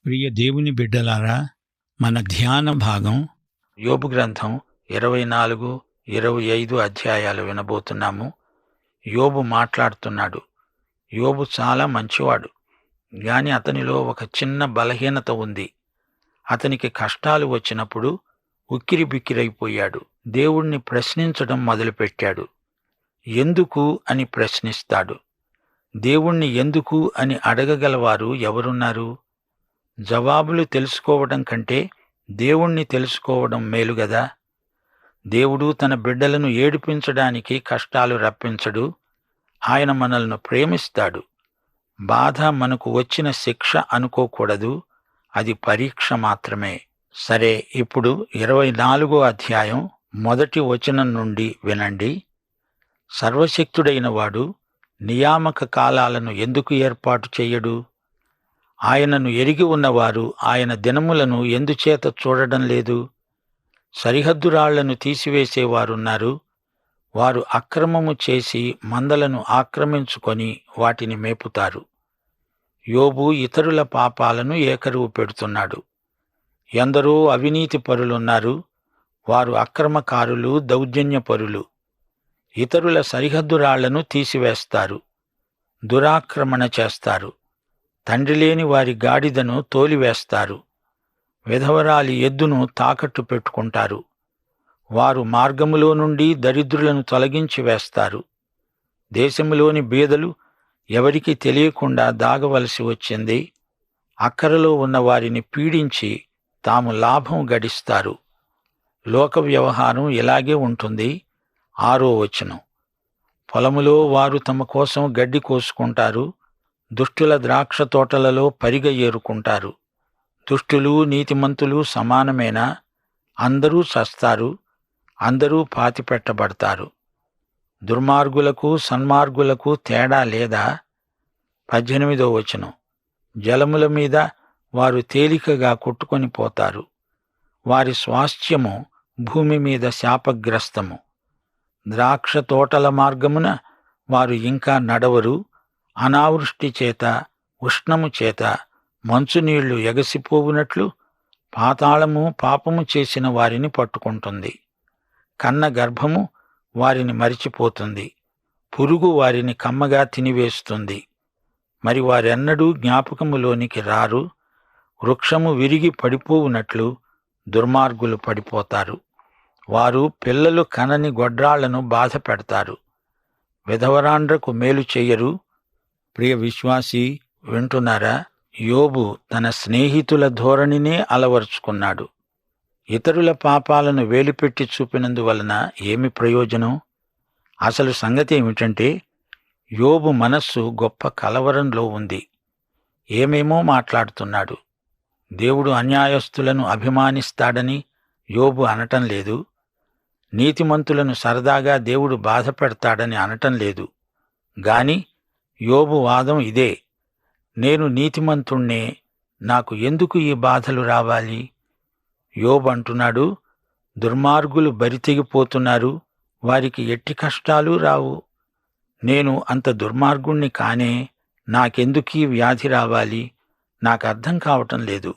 ప్రియ దేవుని బిడ్డలారా, మన ధ్యాన భాగం యోబు గ్రంథం 24, 25 అధ్యాయాలు వినబోతున్నాము. యోబు మాట్లాడుతున్నాడు. యోబు చాలా మంచివాడు, గాని అతనిలో ఒక చిన్న బలహీనత ఉంది. అతనికి కష్టాలు వచ్చినప్పుడు ఉక్కిరిబిక్కిరైపోయాడు. దేవుణ్ణి ప్రశ్నించడం మొదలుపెట్టాడు. ఎందుకు అని ప్రశ్నిస్తాడు. దేవుణ్ణి ఎందుకు అని అడగగలవారు ఎవరున్నారు? జవాబులు తెలుసుకోవడం కంటే దేవుణ్ణి తెలుసుకోవడం మేలుగదా. దేవుడు తన బిడ్డలను ఏడిపించడానికి కష్టాలు రప్పించడు. ఆయన మనల్ని ప్రేమిస్తాడు. బాధ మనకు వచ్చిన శిక్ష అనుకోకూడదు, అది పరీక్ష మాత్రమే. సరే, ఇప్పుడు 24వ అధ్యాయం 1వ వచనం నుండి వినండి. సర్వశక్తుడైన వాడు నియామక కాలాలను ఎందుకు ఏర్పాటు చెయ్యడు? ఆయనను ఎరిగి ఉన్నవారు ఆయన దినములను ఎందుచేత చూడడం లేదు? సరిహద్దురాళ్లను తీసివేసేవారున్నారు. వారు అక్రమము చేసి మందలను ఆక్రమించుకొని వాటిని మేపుతారు. యోబు ఇతరుల పాపాలను ఏకరువు పెడుతున్నాడు. ఎందరో అవినీతి పరులున్నారు. వారు అక్రమకారులు, దౌర్జన్యపరులు. ఇతరుల సరిహద్దురాళ్లను తీసివేస్తారు, దురాక్రమణ చేస్తారు. తండ్రిలేని వారి గాడిదను తోలివేస్తారు. విధవరాలి ఎద్దును తాకట్టు పెట్టుకుంటారు. వారు మార్గములో నుండి దరిద్రులను తొలగించి వేస్తారు. దేశములోని బీదలు ఎవరికీ తెలియకుండా దాగవలసి వచ్చింది. అక్కరలో ఉన్న వారిని పీడించి తాము లాభం గడిస్తారు. లోక వ్యవహారం ఇలాగే ఉంటుంది. 6వ వచనం. పొలములో వారు తమ కోసం గడ్డి కోసుకుంటారు. దుష్టుల ద్రాక్ష తోటలలో పరిగ ఏరుకుంటారు. దుష్టులు నీతిమంతులు సమానమేనా? అందరూ చస్తారు, అందరూ పాతిపెట్టబడతారు. దుర్మార్గులకు సన్మార్గులకు తేడా లేదా? 18వ వచనం. జలముల మీద వారు తేలికగా కొట్టుకొని పోతారు. వారి స్వాస్థ్యము భూమి మీద శాపగ్రస్తము. ద్రాక్ష తోటల మార్గమున వారు ఇంకా నడవరు. అనావృష్టి చేత, ఉష్ణము చేత మంచునీళ్లు ఎగసిపోవునట్లు పాతాళము పాపము చేసిన వారిని పట్టుకుంటుంది. కన్న గర్భము వారిని మరిచిపోతుంది. పురుగు వారిని కమ్మగా తినివేస్తుంది. మరి వారెన్నడూ జ్ఞాపకములోనికి రారు. వృక్షము విరిగి పడిపోవునట్లు దుర్మార్గులు పడిపోతారు. వారు పిల్లలు కనని గొడ్రాళ్లను బాధ పెడతారు. విధవరాండ్రకు మేలు చెయ్యరు. ప్రియ విశ్వాసీ, వింటున్నారా? యోబు తన స్నేహితుల ధోరణినే అలవరుచుకున్నాడు. ఇతరుల పాపాలను వేలిపెట్టి చూపినందువలన ఏమి ప్రయోజనం? అసలు సంగతి ఏమిటంటే, యోబు మనస్సు గొప్ప కలవరంలో ఉంది. ఏమేమో మాట్లాడుతున్నాడు. దేవుడు అన్యాయస్తులను అభిమానిస్తాడని యోబు అనటం లేదు. నీతిమంతులను సరదాగా దేవుడు బాధ పెడతాడని అనటం లేదు. గాని యోబు వాదం ఇదే: నేను నీతిమంతుణ్ణే, నాకు ఎందుకు ఈ బాధలు రావాలి? యోబు అంటున్నాడు, దుర్మార్గులు బరితెగిపోతున్నారు, వారికి ఎట్టి కష్టాలు రావు. నేను అంత దుర్మార్గుణ్ణి కానే, నాకెందుకీ వ్యాధి రావాలి? నాకర్థం కావటం లేదు.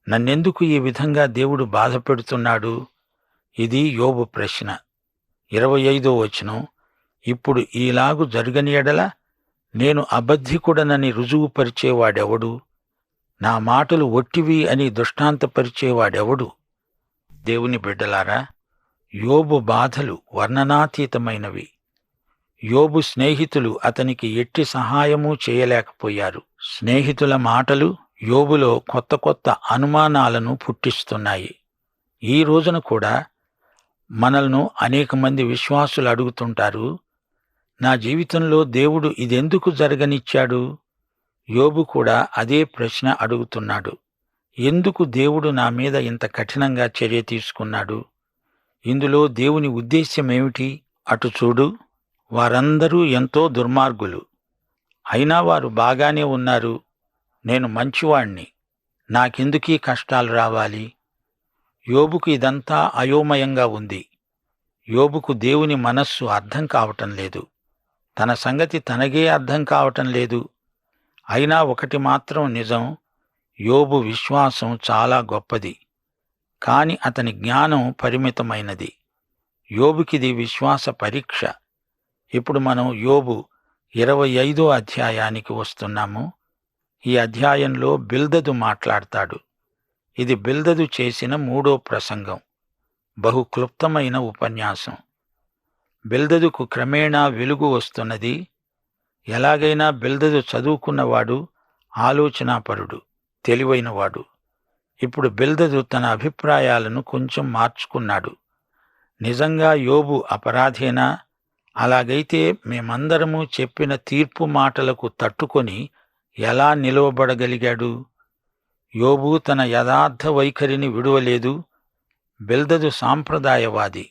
నన్నెందుకు ఈ విధంగా దేవుడు బాధ పెడుతున్నాడు? ఇది యోబు ప్రశ్న. 25వ వచనం. ఇప్పుడు ఈలాగు జరగని ఎడల నేను అబద్ధికుడనని రుజువుపరిచేవాడెవడు? నా మాటలు ఒట్టివి అని దృష్టాంతపరిచేవాడెవడు? దేవుని బిడ్డలారా, యోబు బాధలు వర్ణనాతీతమైనవి. యోబు స్నేహితులు అతనికి ఎట్టి సహాయమూ చేయలేకపోయారు. స్నేహితుల మాటలు యోబులో కొత్త కొత్త అనుమానాలను పుట్టిస్తున్నాయి. ఈ రోజున కూడా మనల్ని అనేక మంది విశ్వాసులు అడుగుతుంటారు, నా జీవితంలో దేవుడు ఇదెందుకు జరగనిచ్చాడు? యోబు కూడా అదే ప్రశ్న అడుగుతున్నాడు. ఎందుకు దేవుడు నా మీద ఇంత కఠినంగా చర్య తీసుకున్నాడు? ఇందులో దేవుని ఉద్దేశ్యమేమిటి? అటు చూడు, వారందరూ ఎంతో దుర్మార్గులు, అయినా వారు బాగానే ఉన్నారు. నేను మంచివాణ్ణి, నాకెందుకీ కష్టాలు రావాలి? యోబుకు ఇదంతా అయోమయంగా ఉంది. యోబుకు దేవుని మనస్సు అర్థం కావటం లేదు. తన సంగతి తనకే అర్థం కావటం లేదు. అయినా ఒకటి మాత్రం నిజం, యోబు విశ్వాసం చాలా గొప్పది, కాని అతని జ్ఞానం పరిమితమైనది. యోబుకిది విశ్వాస పరీక్ష. ఇప్పుడు మనం యోబు 25వ అధ్యాయానికి వస్తున్నాము. ఈ అధ్యాయంలో బిల్దదు మాట్లాడతాడు. ఇది బిల్దదు చేసిన 3వ ప్రసంగం. బహు క్లుప్తమైన ఉపన్యాసం. బిల్దదుకు క్రమేణా వెలుగు వస్తున్నది. ఎలాగైనా బిల్దదు చదువుకున్నవాడు, ఆలోచనాపరుడు, తెలివైనవాడు. ఇప్పుడు బిల్దదు తన అభిప్రాయాలను కొంచెం మార్చుకున్నాడు. నిజంగా యోబు అపరాధేనా? అలాగైతే మేమందరము చెప్పిన తీర్పు మాటలకు తట్టుకొని ఎలా నిలువబడగలిగాడు? యోబు తన యథార్థ వైఖరిని విడువలేదు. బిల్దదు సాంప్రదాయవాది.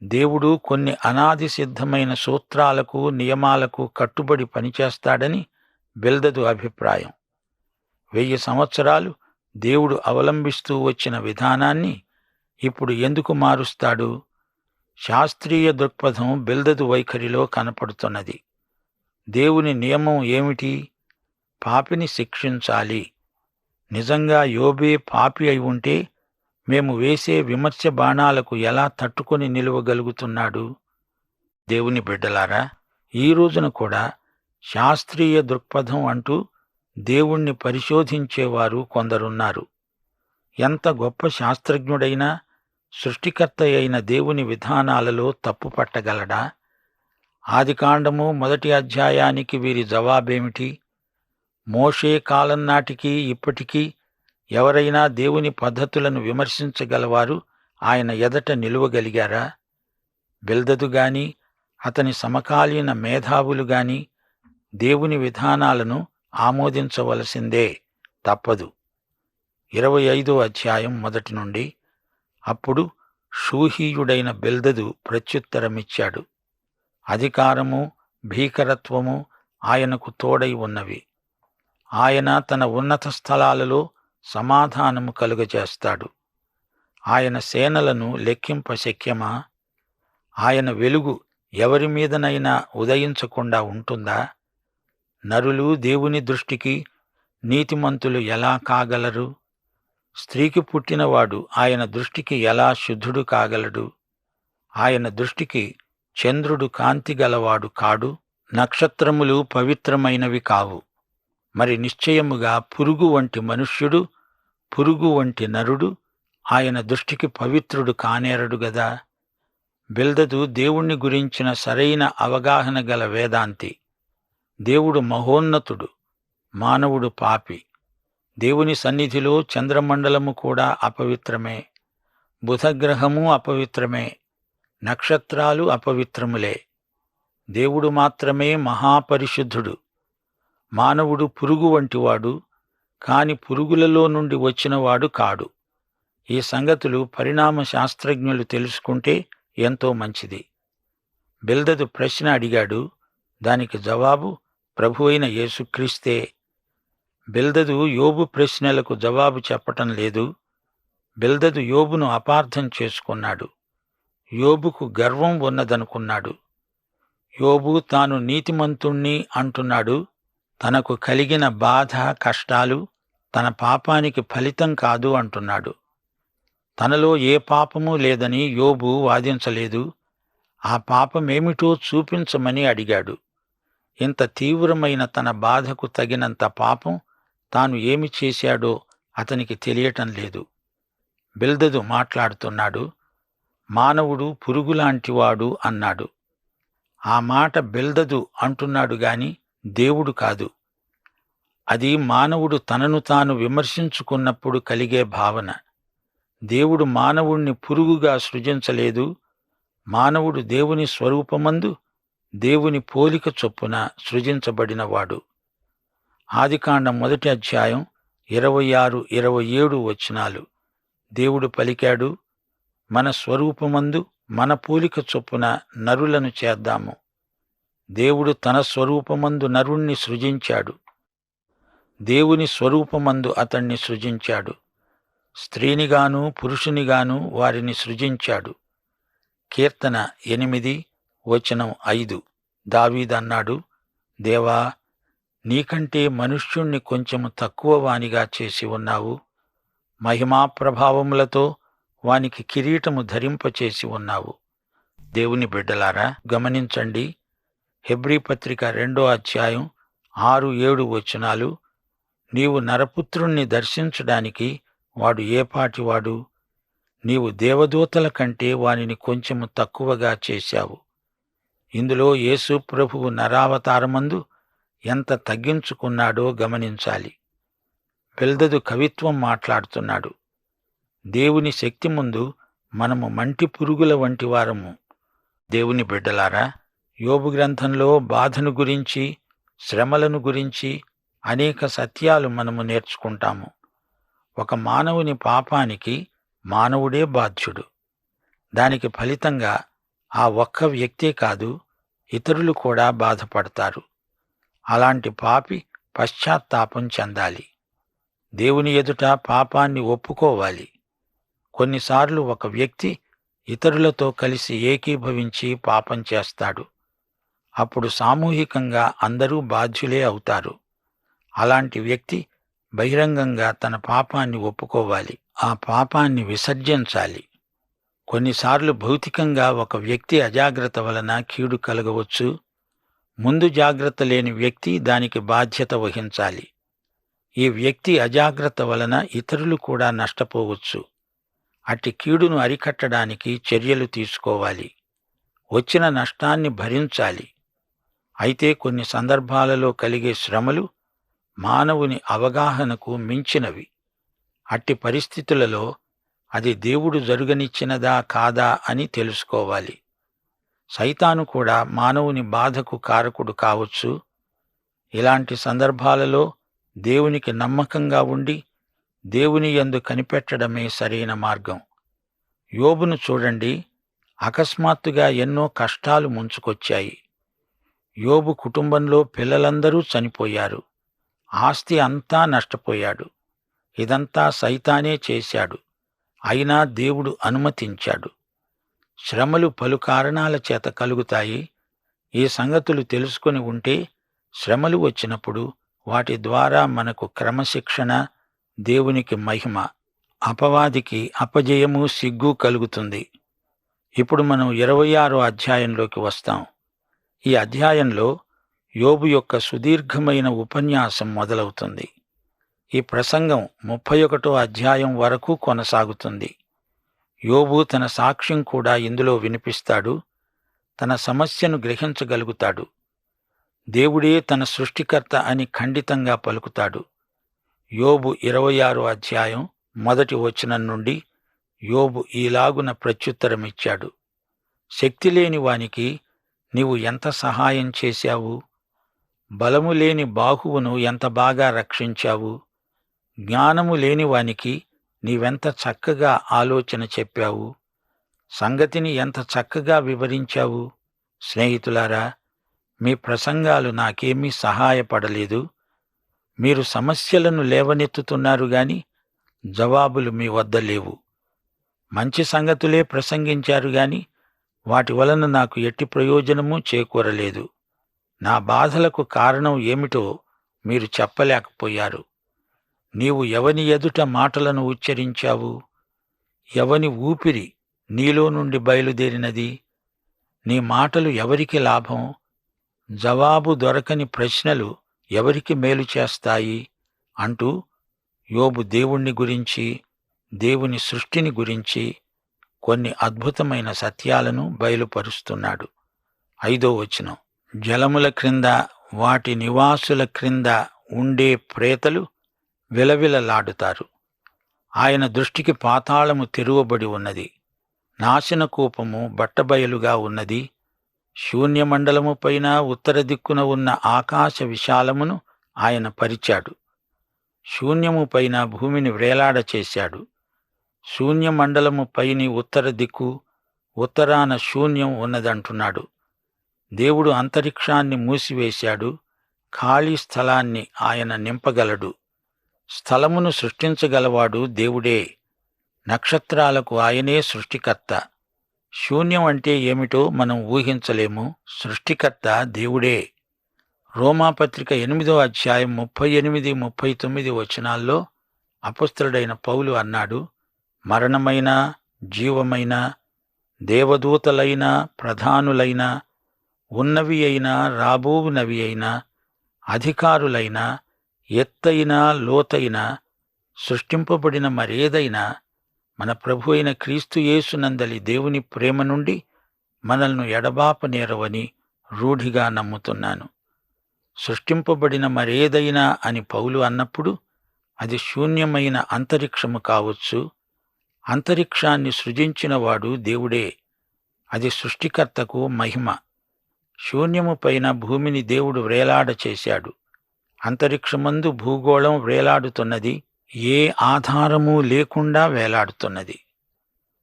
దేవుడు కొన్ని అనాది సిద్ధమైన సూత్రాలకు, నియమాలకు కట్టుబడి పనిచేస్తాడని బిల్దదు అభిప్రాయం. 1000 సంవత్సరాలు దేవుడు అవలంబిస్తూ వచ్చిన విధానాన్ని ఇప్పుడు ఎందుకు మారుస్తాడు? శాస్త్రీయ దృక్పథం బిల్దదు వైఖరిలో కనపడుతున్నది. దేవుని నియమం ఏమిటి? పాపిని శిక్షించాలి. నిజంగా యోబే పాపి అయి ఉంటే మేము వేసే విమర్శ బాణాలకు ఎలా తట్టుకొని నిలువగలుగుతున్నాడు? దేవుని బిడ్డలారా, ఈ రోజున కూడా శాస్త్రీయ దృక్పథం అంటూ దేవుణ్ణి పరిశోధించేవారు కొందరున్నారు. ఎంత గొప్ప శాస్త్రజ్ఞుడైనా సృష్టికర్త అయిన దేవుని విధానాలలో తప్పు పట్టగలడా? ఆదికాండము 1వ అధ్యాయానికి వీరి జవాబేమిటి? మోషే కాలం నాటికి ఇప్పటికీ ఎవరైనా దేవుని పద్ధతులను విమర్శించగలవారు ఆయన ఎదట నిలువగలిగారా? బిల్దదు గాని అతని సమకాలీన మేధావులు గాని దేవుని విధానాలను ఆమోదించవలసిందే, తప్పదు. 25వ అధ్యాయం 1 నుండి. అప్పుడు షూహీయుడైన బిల్దదు ప్రత్యుత్తరమిచ్చాడు. అధికారము, భీకరత్వము ఆయనకు తోడై ఉన్నవి. ఆయన తన ఉన్నత స్థలాలలో సమాధానము కలుగజేస్తాడు. ఆయన సేనలను లెక్కింప శక్యమా? ఆయన వెలుగు ఎవరి మీదనైనా ఉదయించకుండా ఉంటుందా? నరులు దేవుని దృష్టికి నీతిమంతులు ఎలా కాగలరు? స్త్రీకి పుట్టినవాడు ఆయన దృష్టికి ఎలా శుద్ధుడు కాగలడు? ఆయన దృష్టికి చంద్రుడు కాంతి గలవాడు కాడు, నక్షత్రములు పవిత్రమైనవి కావు. మరి నిశ్చయముగా పురుగు వంటి మనుష్యుడు, పురుగు వంటి నరుడు ఆయన దృష్టికి పవిత్రుడు కానేరడు గదా. బిల్దదు దేవుణ్ణి గురించిన సరైన అవగాహన గల వేదాంతి. దేవుడు మహోన్నతుడు, మానవుడు పాపి. దేవుని సన్నిధిలో చంద్రమండలము కూడా అపవిత్రమే, బుధగ్రహము అపవిత్రమే, నక్షత్రాలు అపవిత్రములే. దేవుడు మాత్రమే మహాపరిశుద్ధుడు. మానవుడు పురుగు వంటివాడు, కాని పురుగులలో నుండి వచ్చినవాడు కాడు. ఈ సంగతులు పరిణామ శాస్త్రజ్ఞులు తెలుసుకుంటే ఎంతో మంచిది. బిల్దదు ప్రశ్న అడిగాడు. దానికి జవాబు ప్రభువైన యేసుక్రీస్తే. బిల్దదు యోబు ప్రశ్నలకు జవాబు చెప్పటం లేదు. బిల్దదు యోబును అపార్థం చేసుకున్నాడు. యోబుకు గర్వం ఉన్నదనుకున్నాడు. యోబు తాను నీతిమంతుణ్ణి అంటున్నాడు. తనకు కలిగిన బాధ, కష్టాలు తన పాపానికి ఫలితం కాదు అంటున్నాడు. తనలో ఏ పాపమూ లేదని యోబు వాదించలేదు. ఆ పాపమేమిటో చూపించమని అడిగాడు. ఇంత తీవ్రమైన తన బాధకు తగినంత పాపం తాను ఏమి చేశాడో అతనికి తెలియటం లేదు. బిల్దదు మాట్లాడుతున్నాడు. మానవుడు పురుగులాంటివాడు అన్నాడు. ఆ మాట బిల్దదు అంటున్నాడు గాని దేవుడు కాదు. అది మానవుడు తనను తాను విమర్శించుకున్నప్పుడు కలిగే భావన. దేవుడు మానవుణ్ణి పురుగుగా సృజించలేదు. మానవుడు దేవుని స్వరూపమందు, దేవుని పోలిక చొప్పున సృజించబడినవాడు. ఆదికాండం 1వ అధ్యాయం 26, 27 వచనాలు. దేవుడు పలికాడు, మన స్వరూపమందు మన పోలిక చొప్పున నరులను చేద్దాము. దేవుడు తన స్వరూపమందు నరుణ్ణి సృజించాడు. దేవుని స్వరూపమందు అతణ్ణి సృజించాడు. స్త్రీనిగాను పురుషునిగాను వారిని సృజించాడు. కీర్తన 8, వచనం 5. దావీదన్నాడు, దేవా, నీకంటే మనుష్యుణ్ణి కొంచెము తక్కువ వానిగా చేసి ఉన్నావు. మహిమా ప్రభావములతో వానికి కిరీటము ధరింపచేసి ఉన్నావు. దేవుని బిడ్డలారా, గమనించండి. హెబ్రీ పత్రిక 2వ అధ్యాయం 6-7 వచనాలు. నీవు నరపుత్రుణ్ణి దర్శించడానికి వాడు ఏపాటివాడు? నీవు దేవదూతల కంటే వానిని కొంచెము తక్కువగా చేశావు. ఇందులో యేసు ప్రభువు నరావతారమందు ఎంత తగ్గించుకున్నాడో గమనించాలి. బిల్దదు కవిత్వం మాట్లాడుతున్నాడు. దేవుని శక్తి ముందు మనము మంటి పురుగుల వంటి వారము. దేవుని బిడ్డలారా, యోబు గ్రంథంలో బాధను గురించి, శ్రమలను గురించి అనేక సత్యాలు మనము నేర్చుకుంటాము. ఒక మానవుని పాపానికి మానవుడే బాధ్యుడు. దానికి ఫలితంగా ఆ ఒక్క వ్యక్తే కాదు, ఇతరులు కూడా బాధపడతారు. అలాంటి పాపి పశ్చాత్తాపం చెందాలి. దేవుని ఎదుట పాపాన్ని ఒప్పుకోవాలి. కొన్నిసార్లు ఒక వ్యక్తి ఇతరులతో కలిసి ఏకీభవించి పాపం చేస్తాడు. అప్పుడు సామూహికంగా అందరూ బాధ్యులే అవుతారు. అలాంటి వ్యక్తి బహిరంగంగా తన పాపాన్ని ఒప్పుకోవాలి. ఆ పాపాన్ని విసర్జించాలి. కొన్నిసార్లు భౌతికంగా ఒక వ్యక్తి అజాగ్రత్త వలన కీడు కలగవచ్చు. ముందు జాగ్రత్త లేని వ్యక్తి దానికి బాధ్యత వహించాలి. ఈ వ్యక్తి అజాగ్రత్త వలన ఇతరులు కూడా నష్టపోవచ్చు. అట్టి కీడును అరికట్టడానికి చర్యలు తీసుకోవాలి. వచ్చిన నష్టాన్ని భరించాలి. అయితే కొన్ని సందర్భాలలో కలిగే శ్రమలు మానవుని అవగాహనకు మించినవి. అట్టి పరిస్థితులలో అది దేవుడు జరుగనిచ్చినదా కాదా అని తెలుసుకోవాలి. సైతాను కూడా మానవుని బాధకు కారకుడు కావచ్చు. ఇలాంటి సందర్భాలలో దేవునికి నమ్మకంగా ఉండి దేవుని యందు కనిపెట్టడమే సరైన మార్గం. యోబును చూడండి. అకస్మాత్తుగా ఎన్నో కష్టాలు ముంచుకొచ్చాయి. యోబు కుటుంబంలో పిల్లలందరూ చనిపోయారు. ఆస్తి అంతా నష్టపోయాడు. ఇదంతా సైతానే చేశాడు. అయినా దేవుడు అనుమతించాడు. శ్రమలు పలు కారణాల చేత కలుగుతాయి. ఈ సంగతులు తెలుసుకొని ఉంటే శ్రమలు వచ్చినప్పుడు వాటి ద్వారా మనకు క్రమశిక్షణ, దేవునికి మహిమ, అపవాదికి అపజయము, సిగ్గు కలుగుతుంది. ఇప్పుడు మనం 26వ అధ్యాయంలోకి వస్తాం. ఈ అధ్యాయంలో యోబు యొక్క సుదీర్ఘమైన ఉపన్యాసం మొదలవుతుంది. ఈ ప్రసంగం 31వ అధ్యాయం వరకు కొనసాగుతుంది. యోబు తన సాక్ష్యం కూడా ఇందులో వినిపిస్తాడు. తన సమస్యను గ్రహించగలుగుతాడు. దేవుడే తన సృష్టికర్త అని ఖండితంగా పలుకుతాడు. యోబు 26వ అధ్యాయం 1వ వచనం నుండి యోబు ఈలాగున ప్రత్యుత్తరమిచ్చాడు. శక్తిలేని వానికి నీవు ఎంత సహాయం చేశావు? బలము లేని బాహువును ఎంత బాగా రక్షించావు? జ్ఞానము లేని వానికి నీవెంత చక్కగా ఆలోచన చెప్పావు? సంగతిని ఎంత చక్కగా వివరించావు? స్నేహితులారా, మీ ప్రసంగాలు నాకేమీ సహాయపడలేదు. మీరు సమస్యలను లేవనెత్తుతున్నారు గాని జవాబులు మీ వద్ద లేవు. మంచి సంగతులే ప్రసంగించారు గాని వాటి వలన నాకు ఎట్టి ప్రయోజనమూ చేకూరలేదు. నా బాధలకు కారణం ఏమిటో మీరు చెప్పలేకపోయారు. నీవు ఎవని ఎదుట మాటలను ఉచ్చరించావు? ఎవని ఊపిరి నీలో నుండి బయలుదేరినది? నీ మాటలు ఎవరికి లాభం? జవాబు దొరకని ప్రశ్నలు ఎవరికి మేలు చేస్తాయి? అంటూ యోబు దేవుణ్ణి గురించి, దేవుని సృష్టిని గురించి కొన్ని అద్భుతమైన సత్యాలను బయలుపరుస్తున్నాడు. 5వ వచనం. జలముల క్రింద, వాటి నివాసుల క్రింద ఉండే ప్రేతలు విలవిలలాడుతారు. ఆయన దృష్టికి పాతాళము తెరువబడి ఉన్నది. నాశనకూపము బట్టబయలుగా ఉన్నది. శూన్యమండలము పైన ఉత్తర దిక్కున ఉన్న ఆకాశ విశాలమును ఆయన పరిచాడు. శూన్యము పైన భూమిని వ్రేలాడచేశాడు. శూన్యమండలము పైని ఉత్తర దిక్కు, ఉత్తరాన శూన్యం ఉన్నదంటున్నాడు. దేవుడు అంతరిక్షాన్ని మూసివేశాడు. ఖాళీ స్థలాన్ని ఆయన నింపగలడు. స్థలమును సృష్టించగలవాడు దేవుడే. నక్షత్రాలకు ఆయనే సృష్టికర్త. శూన్యం అంటే ఏమిటో మనం ఊహించలేము. సృష్టికర్త దేవుడే. రోమాపత్రిక 8వ అధ్యాయం 38, 39 వచనాల్లో అపొస్తలుడైన పౌలు అన్నాడు, మరణమైన, జీవమైన, దేవదూతలైన, ప్రధానులైన, ఉన్నవి అయినా, రాబోవునవి అయినా, అధికారులైన, ఎత్తైన, లోతైన, సృష్టింపబడిన మరేదైనా మన ప్రభు అయిన క్రీస్తు యేసునందలి దేవుని ప్రేమ నుండి మనల్ని ఎడబాపనేరవని రూఢిగా నమ్ముతున్నాను. సృష్టింపబడిన మరేదైనా అని పౌలు అన్నప్పుడు అది శూన్యమైన అంతరిక్షము కావచ్చు. అంతరిక్షాన్ని సృజించినవాడు దేవుడే. అది సృష్టికర్తకు మహిమ. శూన్యము పైన భూమిని దేవుడు వ్రేలాడ చేశాడు. అంతరిక్షమందు భూగోళం వ్రేలాడుతున్నది, ఏ ఆధారమూ లేకుండా వేలాడుతున్నది.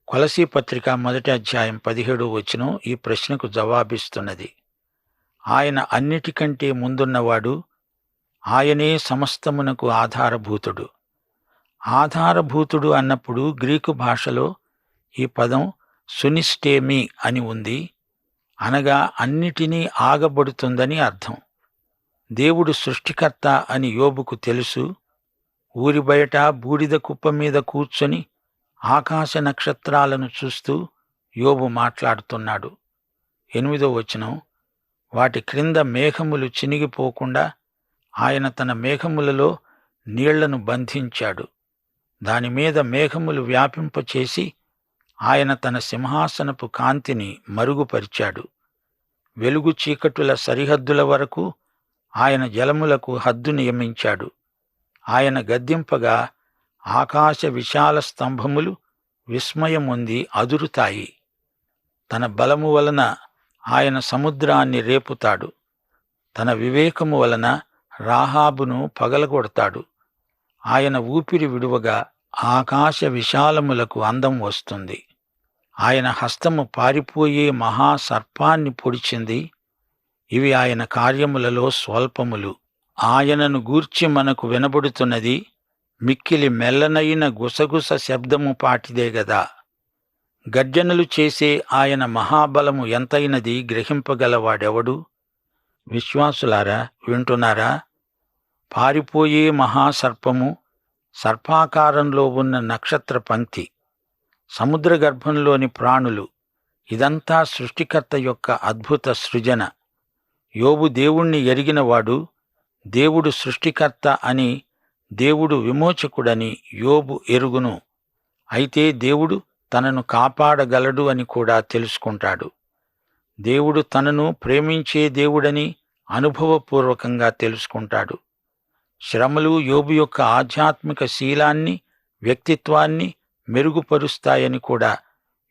కొలసీ పత్రిక 1వ అధ్యాయం 17వ వచనం ఈ ప్రశ్నకు జవాబిస్తున్నది. ఆయన అన్నిటికంటే ముందున్నవాడు, ఆయనే సమస్తమునకు ఆధారభూతుడు. ఆధారభూతుడు అన్నప్పుడు గ్రీకు భాషలో ఈ పదం సునిస్టేమి అని ఉంది, అనగా అన్నిటినీ ఆగబడుతుందని అర్థం. దేవుడు సృష్టికర్త అని యోబుకు తెలుసు. ఊరి బయట బూడిద కుప్ప మీద కూర్చొని ఆకాశ నక్షత్రాలను చూస్తూ యోబు మాట్లాడుతున్నాడు. 8వ వచనం, వాటి క్రింద మేఘములు చినిగిపోకుండా ఆయన తన మేఘములలో నీళ్లను బంధించాడు. దానిమీద మేఘములు వ్యాపింపచేసి ఆయన తన సింహాసనపు కాంతిని మరుగుపరిచాడు. వెలుగు చీకటుల సరిహద్దుల వరకు ఆయన జలములకు హద్దు నియమించాడు. ఆయన గద్దింపగా ఆకాశ విశాల స్తంభములు విస్మయమొంది అదురుతాయి. తన బలము వలన ఆయన సముద్రాన్ని రేపుతాడు. తన వివేకము వలన రాహాబును పగలగొడతాడు. ఆయన ఊపిరి విడువగా ఆకాశ విశాలములకు అందం వస్తుంది. ఆయన హస్తము పారిపోయే మహాసర్పాన్ని పొడిచింది. ఇవి ఆయన కార్యములలో స్వల్పములు. ఆయనను గూర్చి మనకు వినబడుతున్నది మిక్కిలి మెల్లనైన గుసగుస శబ్దము పాటిదే గదా. గర్జనలు చేసే ఆయన మహాబలము ఎంతైనది గ్రహింపగలవాడెవడు? విశ్వాసులారా, వింటున్నారా? పారిపోయే మహాసర్పము, సర్పాకారంలో ఉన్న నక్షత్ర పంక్తి, సముద్ర గర్భంలోని ప్రాణులు, ఇదంతా సృష్టికర్త యొక్క అద్భుత సృజన. యోబు దేవుణ్ణి ఎరిగినవాడు. దేవుడు సృష్టికర్త అని, దేవుడు విమోచకుడని యోబు ఎరుగును. అయితే దేవుడు తనను కాపాడగలడు అని కూడా తెలుసుకుంటాడు. దేవుడు తనను ప్రేమించే దేవుడని అనుభవపూర్వకంగా తెలుసుకుంటాడు. శ్రమలు యోబు యొక్క ఆధ్యాత్మిక శీలాన్ని, వ్యక్తిత్వాన్ని మెరుగుపరుస్తాయని కూడా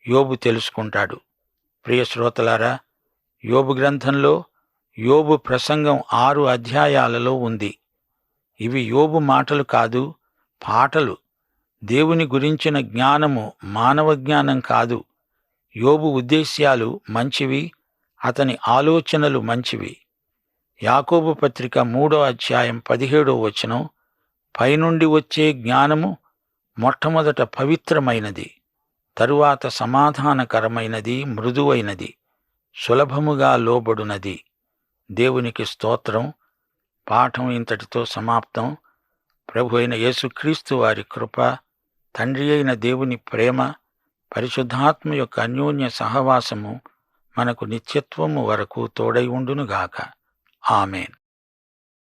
యోబు తెలుసుకుంటాడు. ప్రియ శ్రోతలారా, యోబు గ్రంథంలో యోబు ప్రసంగం 6 అధ్యాయాలలో ఉంది. ఇవి యోబు మాటలు కాదు, పాటలు. దేవుని గురించిన జ్ఞానము మానవ జ్ఞానం కాదు. యోబు ఉద్దేశ్యాలు మంచివి, అతని ఆలోచనలు మంచివి. యాకోబు పత్రిక 3వ అధ్యాయం 17వ వచనం, పైనుండి వచ్చే జ్ఞానము మొట్టమొదట పవిత్రమైనది, తరువాత సమాధానకరమైనది, మృదువైనది, సులభముగా లోబడునది. దేవునికి స్తోత్రం. పాఠం ఇంతటితో సమాప్తం. ప్రభు అయిన యేసుక్రీస్తు వారి కృప, తండ్రి అయిన దేవుని ప్రేమ, పరిశుద్ధాత్మ యొక్క అన్యోన్య సహవాసము మనకు నిత్యత్వము వరకు తోడై ఉండునుగాక. ఆమేన్.